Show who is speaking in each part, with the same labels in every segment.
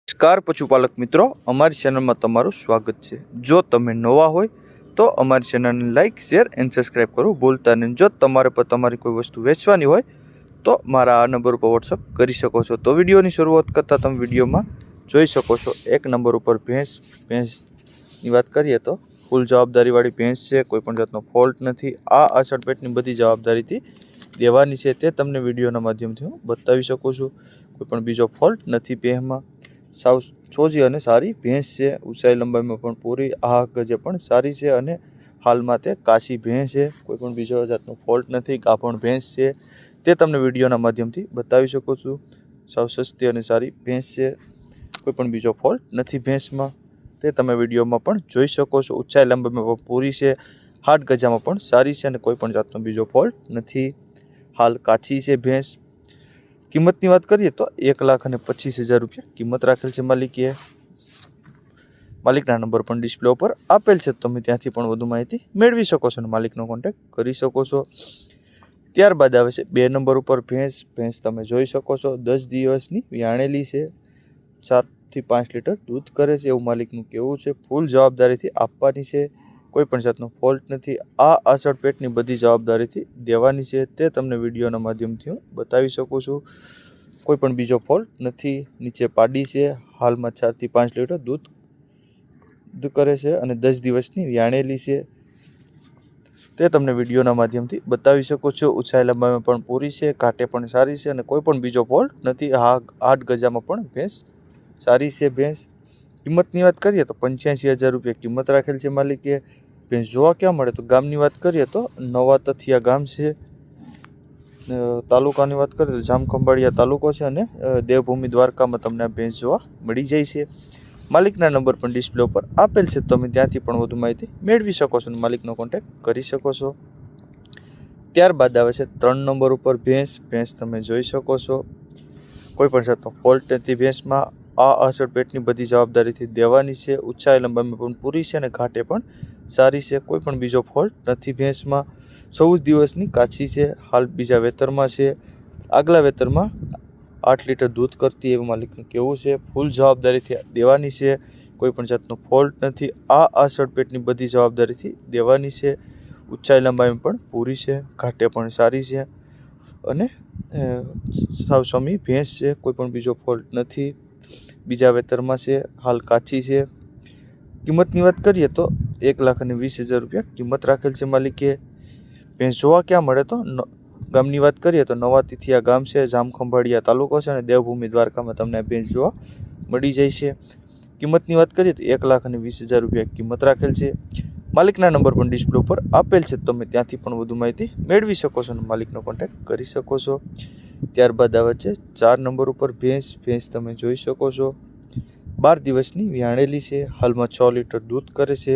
Speaker 1: નમસ્કાર પશુપાલક મિત્રો, અમારી ચેનલમાં તમારું સ્વાગત છે। જો તમે નવા હોય તો અમારી ચેનલને લાઇક, શેર એન્ડ સબસ્ક્રાઇબ કરવું ભૂલતા નહીં। જો તમારે પર તમારી કોઈ વસ્તુ વેચવાની હોય તો મારા આ નંબર ઉપર વોટ્સઅપ કરી શકો છો। તો વિડીયોની શરૂઆત કરતાં તમે વિડીયોમાં જોઈ શકો છો એક નંબર ઉપર ભેંસની વાત કરીએ તો ફૂલ જવાબદારીવાળી ભેંસ છે, કોઈ પણ જાતનો ફોલ્ટ નથી। આ અષાઢ પેટની બધી જવાબદારીથી દેવાની છે તે તમને વિડીયોના માધ્યમથી હું બતાવી શકું છું। કોઈ પણ બીજો ફોલ્ટ નથી ભેંસમાં। સાવ ચોજી અને સારી ભેંસ છે, ઊંચાઈ લંબાઈમાં પણ પૂરી, આ ગજે પણ સારી છે અને હાલમાં તે કાશી ભેંસ છે, કોઈ પણ બીજો જાતનો ફોલ્ટ નથી। ગાભણ ભેંસ છે તે તમને વિડીયોના માધ્યમથી બતાવી શકું છું। સાવ સસ્તી અને સારી ભેંસ છે, કોઈ પણ બીજો ફોલ્ટ નથી ભેંસમાં, તે તમે વિડીયોમાં પણ જોઈ શકો છો। ઊંચાઈ લંબાઈમાં પણ પૂરી છે, હાથ ગજામાં પણ સારી છે અને કોઈ પણ જાતનો બીજો ફોલ્ટ નથી। હાલ કાચી છે ભેંસ। કિંમતની વાત કરીએ તો 1,25,000 રૂપિયા કિંમત રાખેલ છે માલિકે। માલિકના નંબર પણ ડિસ્પ્લે ઉપર આપેલ છે, તમે ત્યાંથી પણ વધુ માહિતી મેળવી શકો છો અને માલિકનો કોન્ટેક્ટ કરી શકો છો। ત્યારબાદ આવે છે 2 નંબર ઉપર ભેંસ તમે જોઈ શકો છો, 10 દિવસની વ્યાણેલી છે, 4 થી 5 લીટર દૂધ કરે છે એવું માલિકનું કહેવું છે। ફૂલ જવાબદારીથી આપવાની છે, કોઈ પણ જાતનો ફોલ્ટ નથી। આ અષાઢ પેટની બધી જવાબદારીથી દેવાની છે તે તમને વિડીયોના માધ્યમથી હું બતાવી શકું છું। કોઈ પણ બીજો ફોલ્ટ નથી। નીચે પાડી છે, હાલમાં 4 થી 5 લીટર દૂધ કરે છે અને 10 દિવસની વ્યાણેલી છે તે તમને વિડીયોના માધ્યમથી બતાવી શકો છો। ઊંચાઈ લંબાઈમાં પણ પૂરી છે, ઘાટે પણ સારી છે અને કોઈ પણ બીજો ફોલ્ટ નથી। હાથ ગજામાં પણ ભેંસ સારી છે ભેંસ। કિંમતની વાત કરીએ તો 85,000 રૂપિયા કિંમત રાખેલ છે માલિકે। ભેંસ જોવા ક્યાં મળે તો ગામની વાત કરીએ તો નવા તથિયા ગામ છે, તાલુકાની વાત કરીએ તો જામખંભાળિયા તાલુકો છે અને દેવભૂમિ દ્વારકામાં તમને આ ભેંસ જોવા મળી જાય છે। માલિકના નંબર પણ ડિસ્પ્લે ઉપર આપેલ છે, તમે ત્યાંથી પણ વધુ માહિતી મેળવી શકો છો અને માલિકનો કોન્ટેક્ટ કરી શકો છો। ત્યારબાદ આવે છે 3 નંબર ઉપર ભેંસ તમે જોઈ શકો છો, કોઈ પણ જાતનો ફોલ્ટ નથી ભેંસમાં। આ અષાઢ પેટની બધી જવાબદારીથી દેવાની છે, ઊંચાઈ લંબાઈમાં પણ પૂરી છે અને ઘાટે પણ સારી છે, કોઈ પણ બીજો ફોલ્ટ નથી ભેંસમાં। 14 દિવસની કાચી છે, હાલ બીજા વેતરમાં છે, આગલા વેતરમાં 8 લીટર દૂધ કરતી એવું માલિકનું કહેવું છે। ફૂલ જવાબદારીથી દેવાની છે, કોઈ પણ જાતનો ફોલ્ટ નથી। આ અષાઢ પેટની બધી જવાબદારીથી દેવાની છે, ઊંચાઈ લંબાઈમાં પણ પૂરી છે, ઘાટે પણ સારી છે અને સાવ સમી ભેંસ છે, કોઈ પણ બીજો ફોલ્ટ નથી। બીજા વેતરમાં છે, હાલ કાચી છે। કિંમતની વાત કરીએ તો 1,20,000 રૂપિયા કિંમત રાખેલ છે માલિકે। ભેંસ જોવા ક્યાં મળે તો ગામની વાત કરીએ તો નવા તિથિયા ગામ છે, જામખંભાળિયા તાલુકો છે અને દેવભૂમિ દ્વારકામાં તમને આ ભેંસ જોવા મળી જાય છે। કિંમતની વાત કરીએ તો 1,20,000 રૂપિયા કિંમત રાખેલ છે। માલિકના નંબર પણ ડિસ્પ્લે ઉપર આપેલ છે, તમે ત્યાંથી પણ વધુ માહિતી મેળવી શકો છો અને માલિકનો કોન્ટેક્ટ કરી શકો છો। ત્યારબાદ આવે છે 4 નંબર ઉપર ભેંસ તમે જોઈ શકો છો, 12 દિવસની વ્યાણેલી છે, હાલમાં 6 લીટર દૂધ કરે છે,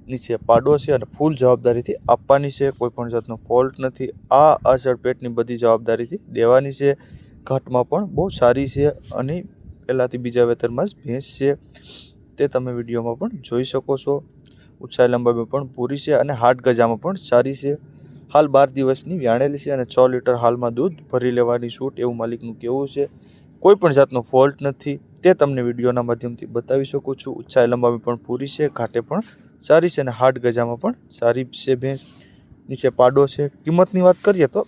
Speaker 1: નીચે પાડો છે અને ફૂલ જવાબદારીથી આપવાની છે, કોઈ પણ જાતનો ફોલ્ટ નથી। આ અષાઢ પેટની બધી જવાબદારીથી દેવાની છે, ઘાટમાં પણ બહુ સારી છે અને પહેલાંથી બીજા વેતરમાં જ ભેંસ છે તે તમે વિડીયોમાં પણ જોઈ શકો છો। ઊંચાઈ લંબાઈમાં પણ પૂરી છે અને હાથ ગજામાં પણ સારી છે। હાલ 12 દિવસની વ્યાણેલી છે અને 6 લીટર હાલમાં દૂધ ભરી લેવાની છૂટ એવું માલિકનું કહેવું છે, કોઈ પણ જાતનો ફોલ્ટ નથી તે તમને વિડીયોના માધ્યમથી બતાવી શકું છું। ઊંચાઈ લંબાઈમાં પણ પૂરી છે, ઘાટે પણ સારી છે અને હાથ ગજામાં પણ સારી છે ભેંસ। નીચે પાડો છે। કિંમતની વાત કરીએ તો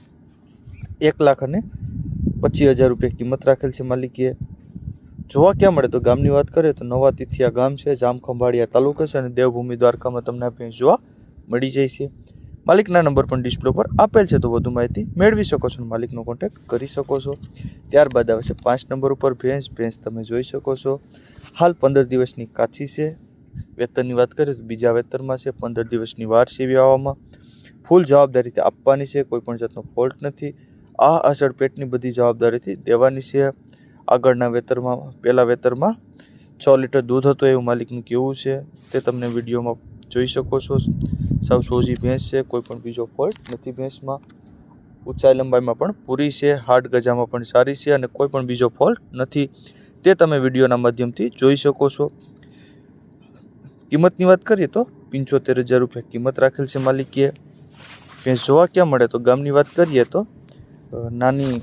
Speaker 1: 1,25,000 રૂપિયા કિંમત રાખેલ છે માલિકે। જોવા ક્યાં મળે તો ગામની વાત કરીએ તો નવા તિથિયા ગામ છે, જામખંભાળિયા તાલુકો છે અને દેવભૂમિ દ્વારકામાં તમને આ ભેંસ જોવા મળી જાય છે। માલિકના નંબર પણ ડિસ્પ્લે પર આપેલ છે, તો વધુ માહિતી મેળવી શકો છો અને માલિકનો કોન્ટેક્ટ કરી શકો છો। ત્યારબાદ આવે છે 5 નંબર ઉપર ભેંસ તમે જોઈ શકો છો, હાલ 15 દિવસની કાચી છે। વેતનની વાત કરીએ તો બીજા વેતરમાં છે, 15 દિવસની વાર છે વ્યાવામાં। ફૂલ જવાબદારીથી આપવાની છે, કોઈ પણ જાતનો ફોલ્ટ નથી। આ અષાઢ પેટની બધી જવાબદારીથી દેવાની છે। આગળના વેતરમાં પહેલા વેતરમાં 6 લીટર દૂધ હતું એવું માલિકનું કહેવું છે, તે તમને વિડીયોમાં જોઈ શકો છો। સાવ સોજી ભેંસ છે, કોઈ પણ બીજો ફોલ્ટ નથી ભેંસમાં। ઊંચાઈ લંબાઈમાં પણ પૂરી છે, હાથ ગજામાં પણ સારી છે અને કોઈ પણ બીજો ફોલ્ટ નથી તે તમે વિડીયોના માધ્યમથી જોઈ શકો છો। કિંમતની વાત કરીએ તો 75,000 રૂપિયા કિંમત રાખેલ છે માલિકે। ભેંસ જોવા ક્યાં મળે તો ગામની વાત કરીએ તો નાની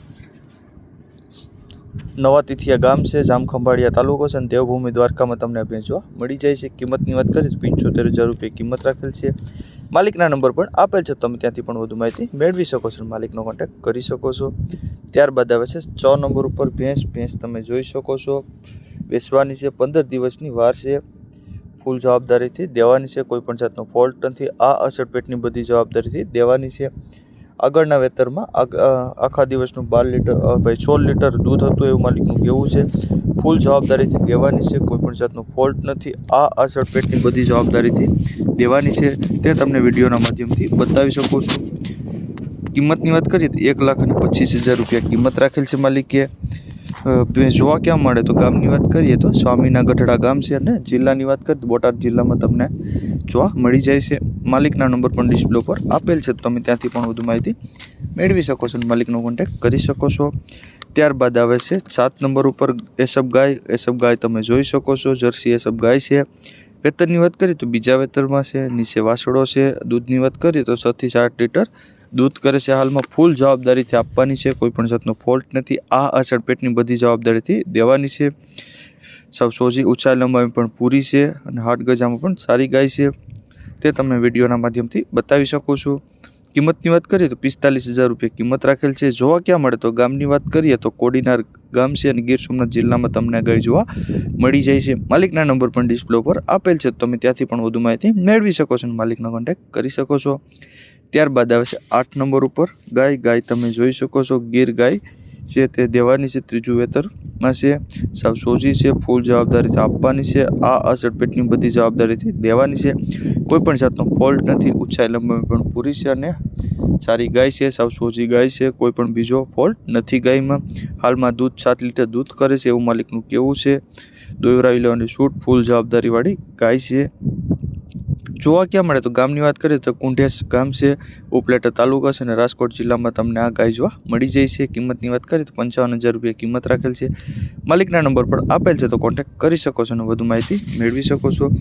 Speaker 1: નવા તિથિયા ગામ છે, જામખંભાળિયા તાલુકો છે અને દેવભૂમિ દ્વારકામાં તમને આ ભેંસ જોવા મળી જાય છે। કિંમતની વાત કરીએ તો 75,000 રૂપિયા કિંમત રાખેલ છે। માલિકના નંબર પણ આપેલ છે, તમે ત્યાંથી પણ વધુ માહિતી મેળવી શકો છો, માલિકનો કોન્ટેક્ટ કરી શકો છો। ત્યારબાદ આવે છે 6 નંબર ઉપર ભેંસ તમે જોઈ શકો છો, વેચવાની છે, 15 દિવસની વાર છે, ફૂલ જવાબદારીથી દેવાની છે, કોઈ પણ જાતનો ફોલ્ટ નથી। આ અસર પેટની બધી જવાબદારીથી દેવાની છે। આગળના વેતરમાં આખા દિવસનું 16 લીટર દૂધ હતું એવું માલિકનું કહેવું છે। ફૂલ જવાબદારીથી દેવાની છે, કોઈ પણ જાતનો ફોલ્ટ નથી। આ અસર પેટની બધી જવાબદારીથી દેવાની છે, તે તમને વિડીયોના માધ્યમથી બતાવી શકો છો। કિંમતની વાત કરીએ તો 1,25,000 રૂપિયા કિંમત રાખેલ છે માલિકે। જોવા ક્યાં મળે તો ગામની વાત કરીએ તો સ્વામીના ગઢડા ગામ છે અને જિલ્લાની વાત કરીએ તો બોટાદ જિલ્લામાં તમને જોવા મળી જાય છે। માલિકના નંબર પણ ડિસ્પ્લે પર આપેલ છે, તમે ત્યાંથી પણ વધુ માહિતી મેળવી શકો છો અને માલિકનો કોન્ટેક્ટ કરી શકો છો। ત્યારબાદ આવે છે 7 નંબર ઉપર એસબ ગાય તમે જોઈ શકો છો, જર્સી એસબ ગાય છે। વેતરની વાત કરીએ તો બીજા વેતરમાં છે, નીચે વાસળો છે। દૂધની વાત કરીએ તો 6 થી 8 લીટર દૂધ કરે છે। હાલમાં ફૂલ જવાબદારીથી આપવાની છે, કોઈ પણ જાતનો ફોલ્ટ નથી। આ અસર પેટની બધી જવાબદારીથી દેવાની છે। સૌ સોજી ઊંચાઈ લંબાઈ પણ પૂરી છે અને હાટ ગજામાં પણ સારી ગાય છે, તે તમને વિડીયોના માધ્યમથી બતાવી શકો છો। કિંમતની વાત કરીએ તો 45,000 રૂપિયા કિંમત રાખેલ છે। જોવા ક્યાં મળે તો ગામની વાત કરીએ તો કોડીનાર ગામ છે અને ગીર સોમનાથ જિલ્લામાં તમને ગાય જોવા મળી જાય છે। માલિકના નંબર પણ ડિસ્પ્લે પર આપેલ છે, તમે ત્યાંથી પણ વધુ માહિતી મેળવી શકો છો અને માલિકનો કોન્ટેક્ટ કરી શકો છો। ત્યારબાદ આવે છે 8 નંબર ઉપર ગાય તમે જોઈ શકો છો, ગીર ગાય છે, તે દેવાની છે, ત્રીજું વેતરમાં છે, સાવ સોજી છે, ફૂલ જવાબદારીથી આપવાની છે। આ અસર પેટની બધી જવાબદારીથી દેવાની છે, કોઈ પણ જાતનો ફોલ્ટ નથી। ઊંચાઈ લંબાઈ પણ પૂરી છે અને સારી ગાય છે, સાવ સોજી ગાય છે, કોઈ પણ બીજો ફોલ્ટ નથી ગાયમાં। હાલમાં દૂધ 7 લીટર દૂધ કરે છે એવું માલિકનું કહેવું છે। દોયરાવી લેવાની છૂટ, ફૂલ જવાબદારીવાળી ગાય છે। જોવા ક્યાં મળે તો ગામની વાત કરીએ તો કુંઢેસ ગામ છે, ઉપલેટા તાલુકા છે અને રાજકોટ જિલ્લામાં તમને આ ગાય જોવા મળી જાય છે। કિંમતની વાત કરીએ તો 55,000 રૂપિયા કિંમત રાખેલ છે। માલિકના નંબર પણ આપેલ છે, તો કોન્ટેક્ટ કરી શકો છો અને વધુ માહિતી મેળવી શકો છો।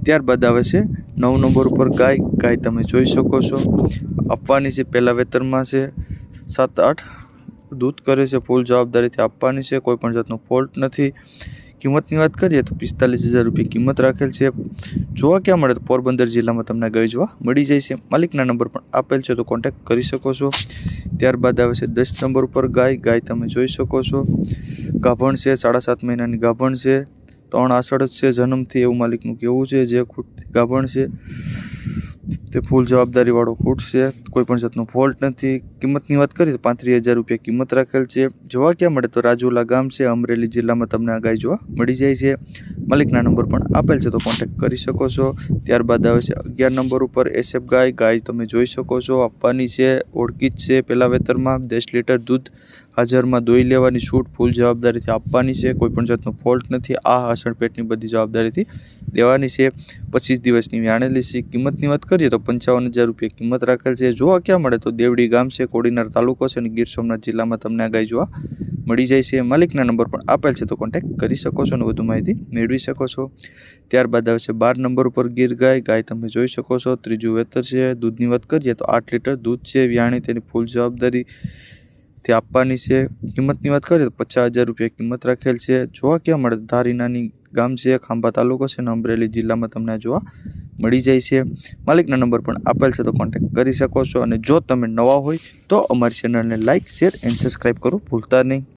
Speaker 1: ત્યારબાદ આવે છે 9 નંબર ઉપર ગાય તમે જોઈ શકો છો, આપવાની છે, પહેલા વેતરમાં છે, 7-8 દૂધ કરે છે, ફૂલ જવાબદારીથી આપવાની છે, કોઈ પણ જાતનો ફોલ્ટ નથી। કિંમતની વાત કરીએ તો 45,000 રૂપિયા કિંમત રાખેલ છે। જોવા ક્યાં મળે તો પોરબંદર જિલ્લામાં તમને ગાય જોવા મળી જાય છે। માલિકના નંબર પણ આપેલ છે, તો કોન્ટેક્ટ કરી શકો છો। ત્યારબાદ આવે છે 10 નંબર ઉપર ગાય તમે જોઈ શકો છો, ગાભણ છે, 7.5 મહિનાની ગાભણ છે, 3 આષાઢ છે જન્મથી એવું માલિકનું કહેવું છે। જે ખૂટ ગાભણ છે તે ફૂલ જવાબદારી વાળો ખૂટ છે, કોઈ પણ જાતનો ફોલ્ટ નથી। કિંમતની વાત કરીએ તો 35,000 રૂપિયા કિંમત રાખેલ છે। જોવા ક્યાં મળે તો રાજુલા ગામ છે, અમરેલી જિલ્લામાં તમને આ ગાય જોવા મળી જાય છે। માલિકના નંબર પણ આપેલ છે, તો કોન્ટેક્ટ કરી શકો છો। ત્યારબાદ આવે છે 11 નંબર ઉપર એસએફ ગાય તમે જોઈ શકો છો, આપવાની છે, ઓળખીત છે, પહેલા વેતરમાં 10 લીટર દૂધ હાજરમાં દોઈ લેવાની છૂટ, ફૂલ જવાબદારીથી આપવાની છે, કોઈ પણ જાતનો ફોલ્ટ નથી। આ હસણ પેટની બધી જવાબદારીથી દેવાની છે, 25 દિવસની વ્યાણેલી છે। કિંમતની વાત કરીએ તો 55,000 રૂપિયા કિંમત રાખેલ છે। જોવા ક્યાં મળે તો દેવડી ગામ છે, કોડીનાર તાલુકો છે અને ગીર સોમનાથ જિલ્લામાં તમને આ ગાય જોવા મળી જાય છે। માલિકના નંબર પણ આપેલ છે, તો કોન્ટેક્ટ કરી શકો છો અને વધુ માહિતી મેળવી શકો છો। ત્યારબાદ આવે છે 12 નંબર ઉપર ગીર ગાય તમે જોઈ શકો છો, ત્રીજું વેતર છે। દૂધની વાત કરીએ તો 8 લીટર દૂધ છે, વ્યાણી તેની ફૂલ જવાબદારી તે આપવાની છે। કિંમતની વાત કરીએ તો 50,000 રૂપિયા કિંમત રાખેલ છે। જોવા ક્યાં મળે ધારી નાની ગામ છે, ખાંભા તાલુકો છે અને અમરેલી જિલ્લામાં તમને જોવા મળી જાય છે। માલિકના નંબર પણ આપેલ છે, તો કોન્ટેક્ટ કરી શકો છો। અને જો તમે નવા હોય તો અમારી ચેનલને લાઇક, શેર એન્ડ સબસ્ક્રાઈબ કરવું ભૂલતા નહીં।